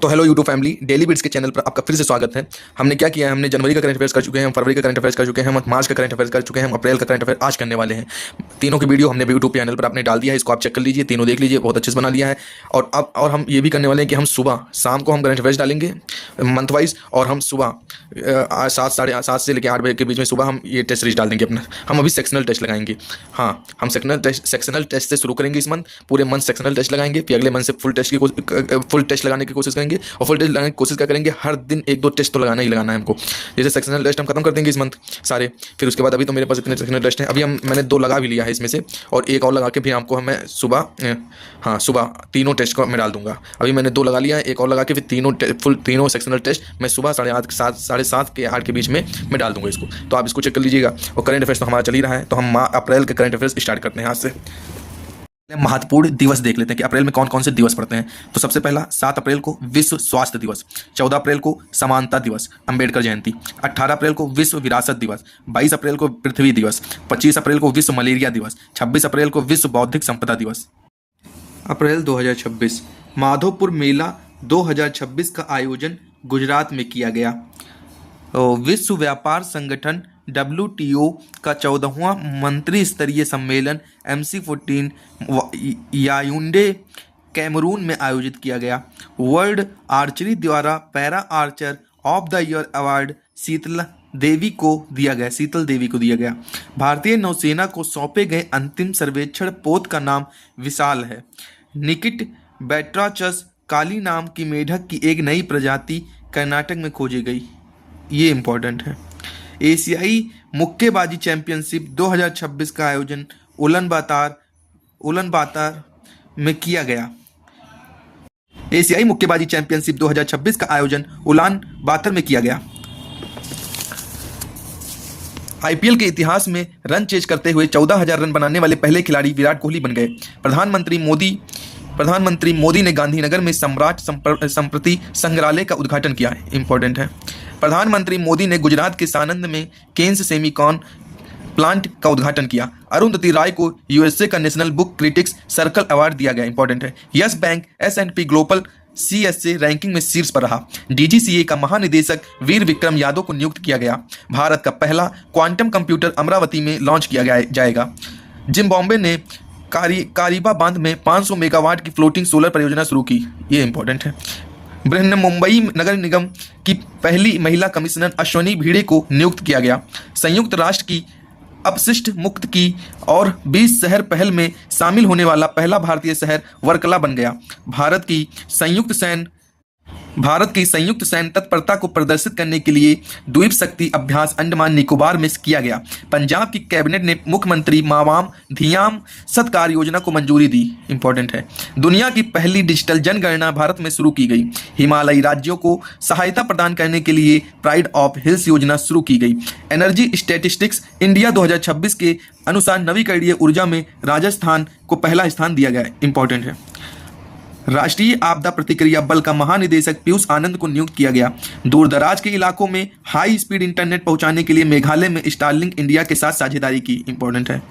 तो hello YouTube family, daily bits के channel पर आपका फिर से स्वागत है। हमने क्या किया है, हमने जनवरी का करंट अफेयर्स कर चुके हैं, हम फरवरी का करंट अफेयर्स कर चुके हैं, हम मार्च का करंट अफेयर्स कर चुके हैं, हम अप्रैल का करंट अफेयर आज करने वाले हैं। तीनों की वीडियो हमने यूट्यूब चैनल पर आपने डाल दिया है, इसको आप चेक कर लीजिए, तीनों देख लीजिए, बहुत अच्छे से बना लिया है। और हम ये भी करने वाले हैं कि हम सुबह शाम को हम करंट अफेयर्स डालेंगे मंथ वाइज, और हम सुबह 7 साढ़े 7 से लेकर 8 बजे के बीच में सुबह हम ये टेस्ट सीरीज डाल देंगे अपना। हम अभी सेक्शनल टेस्ट लगाएंगे। हाँ, हम सेक्शनल टेस्ट से शुरू करेंगे इस मंथ, पूरे मंथ सेक्शनल टेस्ट लगाएंगे, फिर अगले मंथ से फुल टेस्ट लगाने की कोशिश करेंगे। और फुल टेस्ट लगाने की कोशिश क्या करेंगे, हर दिन 1-2 टेस्ट तो लगाना ही लगाना है हमको। जैसे सेक्शनल टेस्ट हम खत्म कर देंगे इस मंथ सारे, फिर उसके बाद अभी तो मेरे पास इतने सेक्शनल टेस्ट हैं, अभी मैंने 2 लगा भी लिया है इसमें से, और एक और लगा के फिर आपको मैं सुबह तीनों टेस्ट को मैं डाल दूंगा। अभी मैंने 2 लगा लिया है, एक और लगा के फिर तीनों सेक्शनल टेस्ट मैं सुबह 7:30 के 8 के बीच में मैं डाल दूंगा इसको। तो आप इसको चेक कर लीजिएगा। और करंट अफेयर्स तो हमारा चल ही रहा है, तो हम अप्रैल के करंट अफेयर्स स्टार्ट करते हैं आज से। महत्वपूर्ण दिवस देख लेते हैं कि अप्रैल में कौन कौन से दिवस पड़ते हैं। तो सबसे पहला 7 अप्रैल को विश्व स्वास्थ्य दिवस, 14 अप्रैल को समानता दिवस, अंबेडकर जयंती, 18 अप्रैल को विश्व विरासत दिवस, 22 अप्रैल को पृथ्वी दिवस, 25 अप्रैल को विश्व मलेरिया दिवस, 26 अप्रैल को विश्व बौद्धिक संपदा दिवस। अप्रैल 2026 माधोपुर मेला 2026 का आयोजन गुजरात में किया गया। विश्व व्यापार संगठन WTO का 14वां मंत्री स्तरीय सम्मेलन MC14 यायूंडे कैमरून में आयोजित किया गया। वर्ल्ड आर्चरी द्वारा para archer of the year award Sheetal Devi को दिया गया। भारतीय नौसेना को सौंपे गए अंतिम सर्वेक्षण पोत का नाम विशाल है। निकिट बैट्राचस काली नाम की मेढक की एक नई प्रजाति कर्नाटक में खोजी गई। ये इंपॉर्टेंट है। एशियाई मुक्केबाजी चैंपियनशिप 2026 का आयोजन उलानबातर में किया गया। एशियाई मुक्केबाजी चैंपियनशिप 2026 का आयोजन उलानबातर में किया गया। IPL के इतिहास में रन चेज करते हुए 14,000 रन बनाने वाले पहले खिलाड़ी विराट कोहली बन गए। प्रधानमंत्री मोदी ने गांधीनगर में सम्राट संप्रति संग्रहालय का उद्घाटन किया। इंपॉर्टेंट है। प्रधानमंत्री मोदी ने गुजरात के सानंद में केन्स सेमीकॉन प्लांट का उद्घाटन किया। अरुंधति राय को USA का national book critics circle award दिया गया। इंपॉर्टेंट है। Yes bank S&P global CSA ranking में शीर्ष पर रहा। DGCA का महानिदेशक वीर विक्रम यादव को नियुक्त किया गया। भारत का पहला क्वांटम कंप्यूटर अमरावती में लॉन्च किया जाएगा। जिम्बाब्वे ने कारीबा बांध में 500 मेगावाट की फ्लोटिंग सोलर परियोजना शुरू की। ये इंपॉर्टेंट है। मुंबई नगर निगम की पहली महिला कमिश्नर अश्वनी भिड़े को नियुक्त किया गया। संयुक्त राष्ट्र की अपशिष्ट मुक्त की और 20 शहर पहल में शामिल होने वाला पहला भारतीय शहर वर्कला बन गया। भारत की संयुक्त सैन्य तत्परता को प्रदर्शित करने के लिए द्वीप शक्ति अभ्यास अंडमान निकोबार में किया गया। पंजाब की कैबिनेट ने मुख्यमंत्री मावाम धियाम सत्कार योजना को मंजूरी दी। इंपॉर्टेंट है। दुनिया की पहली डिजिटल जनगणना भारत में शुरू की गई। हिमालयी राज्यों को सहायता प्रदान करने के लिए प्राइड ऑफ हिल्स योजना शुरू की गई। एनर्जी स्टैटिस्टिक्स इंडिया 2026 के अनुसार नवीकरणीय ऊर्जा में राजस्थान को पहला स्थान दिया गया है। इंपॉर्टेंट है। राष्ट्रीय आपदा प्रतिक्रिया बल का महानिदेशक पीयूष आनंद को नियुक्त किया गया। दूरदराज के इलाकों में हाई स्पीड इंटरनेट पहुंचाने के लिए मेघालय में स्टारलिंक इंडिया के साथ साझेदारी की। इंपॉर्टेंट है।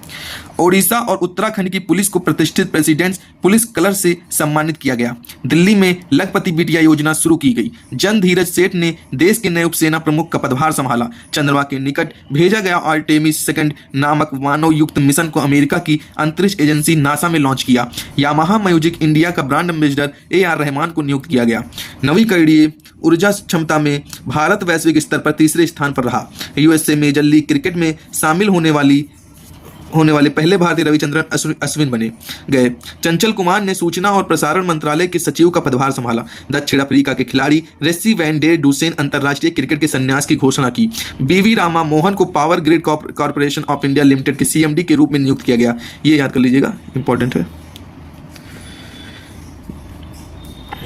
ओडिशा और उत्तराखंड की पुलिस को प्रतिष्ठित प्रेसिडेंट्स पुलिस कलर से सम्मानित किया गया। दिल्ली में लखपति बिटिया योजना शुरू की गई। जन धीरज सेठ ने देश के नए उपसेना प्रमुख का पदभार संभाला। चंद्रमा के निकट भेजा गया आर्टेमिस 2 नामक मानव युक्त मिशन को अमेरिका की अंतरिक्ष एजेंसी नासा में लॉन्च किया। यामाहा म्यूजिक इंडिया का ब्रांड एम्बेसडर AR रहमान को नियुक्त किया गया। नवीकरणीय ऊर्जा क्षमता में भारत वैश्विक स्तर पर 3रे स्थान पर रहा। USA मेजर लीग क्रिकेट में शामिल होने वाले पहले भारतीय रविचंद्रन अश्विन बने गए। चंचल कुमार ने सूचना और प्रसारण मंत्रालय के सचिव का पदभार संभाला। दक्षिण अफ्रीका के खिलाड़ी रेसी वैन डेर डुसेन अंतर्राष्ट्रीय क्रिकेट के संन्यास की घोषणा की। BV रामा मोहन को power grid corporation of India limited के CMD के रूप में नियुक्त किया गया। ये याद कर लीजिएगा, इंपॉर्टेंट है।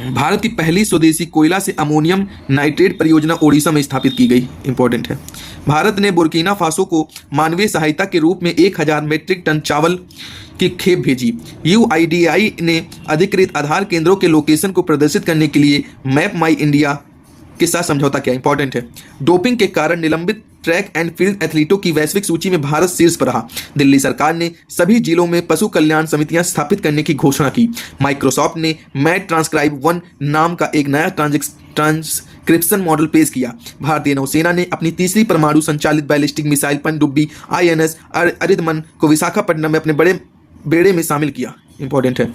भारत की पहली स्वदेशी कोयला से अमोनियम नाइट्रेट परियोजना ओडिशा में स्थापित की गई। इंपॉर्टेंट है। भारत ने बुर्किना फासो को मानवीय सहायता के रूप में 1000 मीट्रिक टन चावल की खेप भेजी। UIDAI ने अधिकृत आधार केंद्रों के लोकेशन को प्रदर्शित करने के लिए मैप माई इंडिया के साथ समझौता किया। इंपॉर्टेंट है। डोपिंग के कारण निलंबित ट्रैक एंड फील्ड एथलीटों की वैश्विक सूची में भारत शीर्ष पर रहा। दिल्ली सरकार ने सभी जिलों में पशु कल्याण समितियां स्थापित करने की घोषणा की। माइक्रोसॉफ्ट ने मैट ट्रांसक्राइब 1 नाम का एक नया ट्रांसक्रिप्शन मॉडल पेश किया। भारतीय नौसेना ने अपनी तीसरी परमाणु संचालित बैलिस्टिक मिसाइल पनडुब्बी INS अरिदमन को विशाखापट्टनम में अपने बड़े बेड़े में शामिल किया। इंपॉर्टेंट है।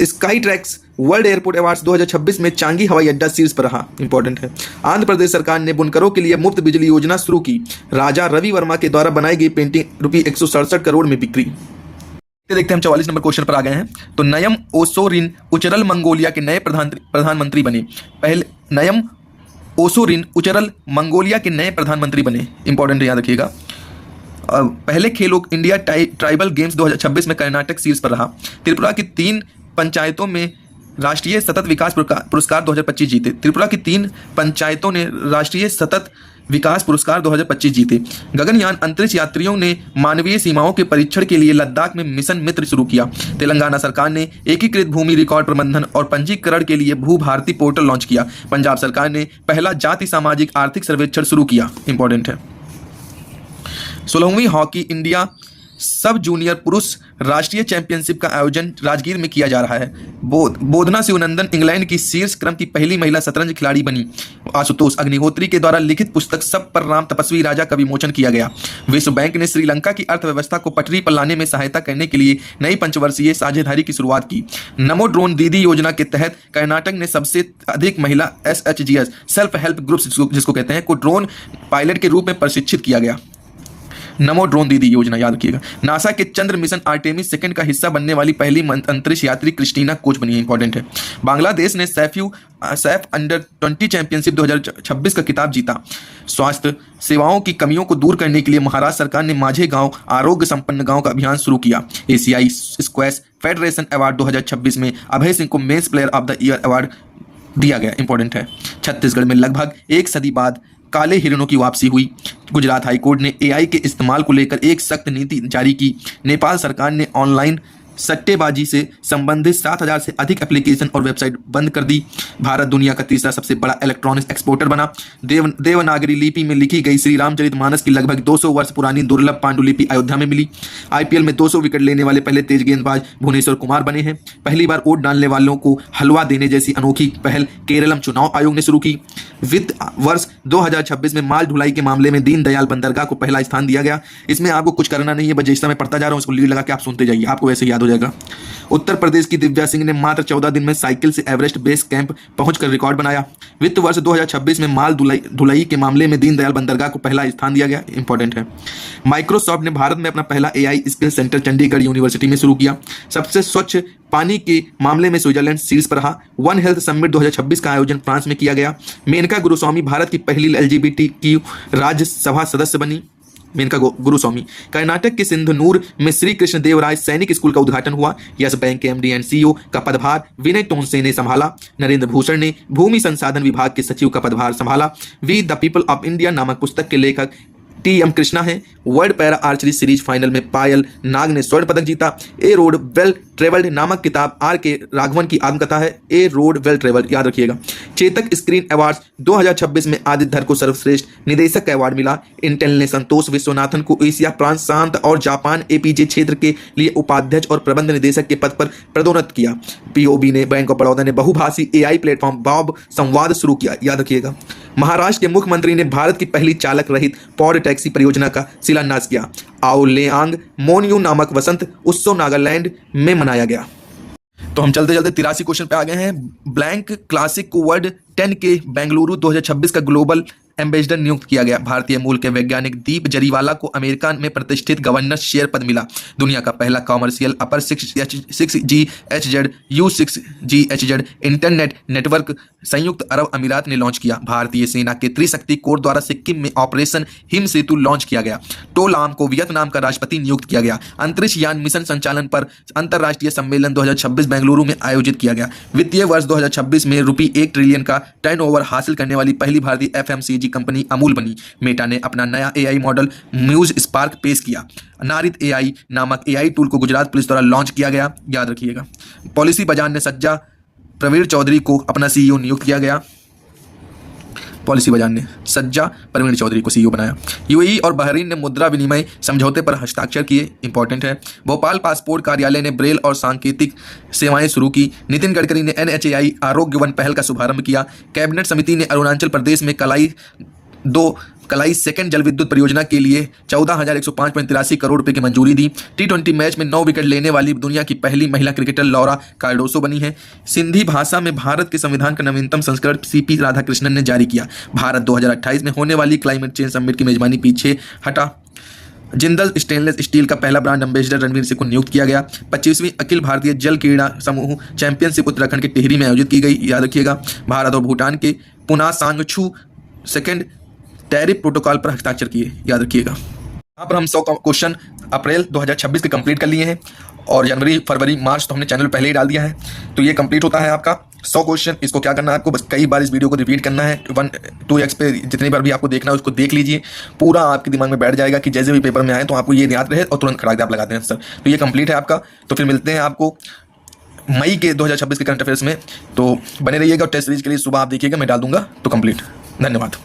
Sky tracks world airport awards 2026 में चांगी हवाई अड्डा शीर्ष पर रहा। इंपॉर्टेंट है। आंध्र प्रदेश सरकार ने बुनकरों के लिए मुफ्त बिजली योजना शुरू की। राजा रवि वर्मा के द्वारा बनाई गई पेंटिंग ₹167 करोड़ में बिक्री। देखते हैं हम 44 नंबर क्वेश्चन पर आ गए हैं। तो नयम ओसोरिन उचरल मंगोलिया के नए प्रधानमंत्री बने। नयम ओसोरिन उचरल मंगोलिया के नए प्रधानमंत्री बने। इंपॉर्टेंट याद रखिएगा। पहले खेलो इंडिया ट्राइबल गेम्स 2026 में कर्नाटक शीर्ष पर रहा। त्रिपुरा की 3 पंचायतों में राष्ट्रीय सतत विकास पुरस्कार 2025 जीते। त्रिपुरा की 3 पंचायतों ने राष्ट्रीय सतत विकास पुरस्कार 2025 जीते। गगनयान अंतरिक्ष यात्रियों ने मानवीय सीमाओं के परीक्षण के लिए लद्दाख में मिशन मित्र शुरू किया। तेलंगाना सरकार ने एकीकृत भूमि रिकॉर्ड प्रबंधन और पंजीकरण के लिए भू भारती पोर्टल लॉन्च किया। पंजाब सरकार ने पहला जाति सामाजिक आर्थिक सर्वेक्षण शुरू किया। इंपॉर्टेंट है। 16वीं हॉकी इंडिया सब जूनियर पुरुष राष्ट्रीय चैंपियनशिप का आयोजन राजगीर में किया जा रहा है। बोधना शिवनंदन इंग्लैंड की शीर्ष क्रम की पहली महिला शतरंज खिलाड़ी बनी। आशुतोष अग्निहोत्री के द्वारा लिखित पुस्तक सब पर राम तपस्वी राजा का विमोचन किया गया। विश्व बैंक ने श्रीलंका की अर्थव्यवस्था को पटरी पर लाने में सहायता करने के लिए नई पंचवर्षीय साझेदारी की शुरुआत की। नमो ड्रोन दीदी योजना के तहत कर्नाटक ने सबसे अधिक महिला SHGS सेल्फ हेल्प ग्रुप्स जिसको कहते हैं को ड्रोन पायलट के रूप में प्रशिक्षित किया गया। नमो ड्रोन दीदी योजना याद रखिएगा। नासा के चंद्र मिशन आर्टेमिस 2 का हिस्सा बनने वाली पहली अंतरिक्ष यात्री क्रिस्टीना कोच बनी है। इंपॉर्टेंट है। बांग्लादेश ने सैफ अंडर 20 चैंपियनशिप 2026 का खिताब जीता। स्वास्थ्य सेवाओं की कमियों को दूर करने के लिए महाराष्ट्र सरकार ने माझे गांव आरोग्य संपन्न गांव का अभियान शुरू किया। एशियाई स्क्वैश फेडरेशन अवार्ड 2026 में अभय सिंह को men's player of the year award दिया गया। इंपॉर्टेंट है। छत्तीसगढ़ में लगभग 1 सदी बाद काले हिरणों की वापसी हुई। गुजरात हाईकोर्ट ने AI के इस्तेमाल को लेकर एक सख्त नीति जारी की। नेपाल सरकार ने ऑनलाइन सट्टेबाजी से संबंधित 7,000 से अधिक एप्लीकेशन और वेबसाइट बंद कर दी। भारत दुनिया का तीसरा सबसे बड़ा इलेक्ट्रॉनिक्स एक्सपोर्टर बना। देवनागरी लिपि में लिखी गई श्री रामचरितमानस की लगभग 200 वर्ष पुरानी दुर्लभ पांडुलिपि अयोध्या में मिली। IPL में 200 विकेट लेने वाले पहले तेज गेंदबाज भुवनेश्वर कुमार बने हैं। पहली बार वोट डालने वालों को हलवा देने जैसी अनोखी पहल केरलम चुनाव आयोग ने शुरू की। वित्त वर्ष 2026 में माल ढुलाई के मामले में दीनदयाल बंदरगाह को पहला स्थान दिया गया। इसमें आपको कुछ करना नहीं है, बस जैसा मैं पढ़ता जा रहा हूँ उसको लीड लगा के आप सुनते जाइए, आपको वैसे याद हो जाएगा। उत्तर प्रदेश की दिव्या सिंह ने मात्र 14 दिन में साइकिल से एवरेस्ट बेस कैंप पहुंचकर रिकॉर्ड बनाया। वित्त वर्ष 2026 में माल ढुलाई के मामले में दीनदयाल बंदरगाह को पहला स्थान दिया गया। इंपॉर्टेंट है। माइक्रोसॉफ्ट ने भारत में अपना पहला AI skill centre Chandigarh university में शुरू किया। सबसे स्वच्छ पानी के मामले में स्विट्जरलैंड शीर्ष पर रहा। वन हेल्थ समिट 2026 का आयोजन फ्रांस में किया गया। मेनका गुरुस्वामी भारत की पहली LGBTQ राज्यसभा सदस्य बनी। मेनका गुरुस्वामी। कर्नाटक के सिंधनूर में श्री कृष्ण देवराय सैनिक स्कूल का उद्घाटन हुआ। यस बैंक के MD एंड CEO का पदभार विनय टोनसे ने संभाला। नरेंद्र भूषण ने भूमि संसाधन विभाग के सचिव का पदभार संभाला। We the people of India नामक पुस्तक के लेखक TM कृष्णा है। World para archery series final में पायल नाग ने स्वर्ण पदक जीता। ए रोड वेल ट्रेवल्ड नामक किताब RK राघवन की आत्मकथा है। ए रोड वेल ट्रेवल्ड याद रखिएगा। चेतक स्क्रीन अवार्ड्स 2026 में आदित्य धर को सर्वश्रेष्ठ निदेशक का अवार्ड मिला। इंटेल ने संतोष विश्वनाथन को एशिया फ्रांस शांत और जापान APJ क्षेत्र के लिए उपाध्यक्ष और प्रबंध निदेशक के पद पर पदोन्नत किया। POB ने बैंक ऑफ बड़ौदा ने बहुभाषी AI प्लेटफॉर्म बॉब संवाद शुरू किया। याद रखिएगा। महाराष्ट्र के मुख्यमंत्री ने भारत की पहली चालक रहित पॉड टैक्सी परियोजना का शिलान्यास किया। आओ लेआंग मोन्यू नामक वसंत उत्सव नागालैंड में मनाया गया। तो हम चलते चलते 83 क्वेश्चन पे आ गए हैं। ब्लैंक क्लासिक को वर्ल्ड 10 के बेंगलुरु 2026 का ग्लोबल एम्बेसडर नियुक्त किया गया। भारतीय मूल के वैज्ञानिक दीप जरीवाला को अमेरिका में प्रतिष्ठित गवर्नर शेयर पद मिला। दुनिया का पहला कॉमर्शियल अपर 6GHz U6GHz इंटरनेट नेटवर्क संयुक्त अरब अमीरात ने लॉन्च किया। भारतीय सेना के त्रिशक्ति कोर द्वारा सिक्किम में ऑपरेशन हिम सेतु लॉन्च किया गया। टो लाम को वियतनाम का राष्ट्रपति नियुक्त किया गया। अंतरिक्ष यान मिशन संचालन पर अंतर्राष्ट्रीय सम्मेलन 2026 बेंगलुरु में आयोजित किया गया। वित्तीय वर्ष 2026 में ₹1 ट्रिलियन का टर्नओवर हासिल करने वाली पहली भारतीय FMCG कंपनी अमूल बनी। मेटा ने अपना नया AI मॉडल म्यूज स्पार्क पेश किया। नारित AI नामक AI टूल को गुजरात पुलिस द्वारा लॉन्च किया गया। याद रखिएगा। पॉलिसी बाजार ने सज्जा प्रवीर चौधरी को अपना CEO नियुक्त किया गया। पॉलिसी बाजार ने सज्जा परवीन चौधरी को सीईओ बनाया। यूएई और बहरीन ने मुद्रा विनिमय समझौते पर हस्ताक्षर किए, इंपॉर्टेंट है। भोपाल पासपोर्ट कार्यालय ने ब्रेल और सांकेतिक सेवाएं शुरू की। नितिन गडकरी ने NHAI आरोग्य वन पहल का शुभारंभ किया। कैबिनेट समिति ने अरुणाचल प्रदेश में कलाई सेकंड जल विद्युत परियोजना के लिए 14,105.83 करोड़ रुपए की मंजूरी दी। T20 मैच में 9 विकेट लेने वाली दुनिया की पहली महिला क्रिकेटर लौरा कार्डोसो बनी है। सिंधी भाषा में भारत के संविधान का नवीनतम संस्करण CP राधाकृष्णन ने जारी किया। भारत 2028 में होने वाली क्लाइमेट चेंज समिट की मेजबानी पीछे हटा। जिंदल स्टेनलेस स्टील का पहला ब्रांड एम्बेसडर रणवीर सिंह को नियुक्त किया गया। 25वीं अखिल भारतीय जल क्रीड़ा समूह चैंपियनशिप उत्तराखंड के टिहरी में आयोजित की गई, याद रखिएगा। भारत और भूटान के पुना सांगछू सेकेंड टैरिफ प्रोटोकॉल पर हस्ताक्षर किए, याद रखिएगा। यहाँ पर हम 100 क्वेश्चन अप्रैल 2026 के कंप्लीट कर लिए हैं और जनवरी फरवरी मार्च तो हमने चैनल पहले ही डाल दिया है। तो ये कंप्लीट होता है आपका 100 क्वेश्चन। इसको क्या करना है आपको, बस कई बार इस वीडियो को रिपीट करना है। 1-2x पे जितनी बार भी आपको देखना है उसको देख लीजिए, पूरा आपके दिमाग में बैठ जाएगा कि जैसे भी पेपर में आए तो आपको ये याद रहे और तुरंत खड़ा के आप लगाते हैं आंसर। तो ये कंप्लीट है आपका। तो फिर मिलते हैं आपको मई के 2026 के करंट अफेयर्स में। तो बने रहिएगा और टेस्ट सीरीज के लिए सुबह आप देखिएगा, मैं डाल दूंगा। तो कंप्लीट, धन्यवाद।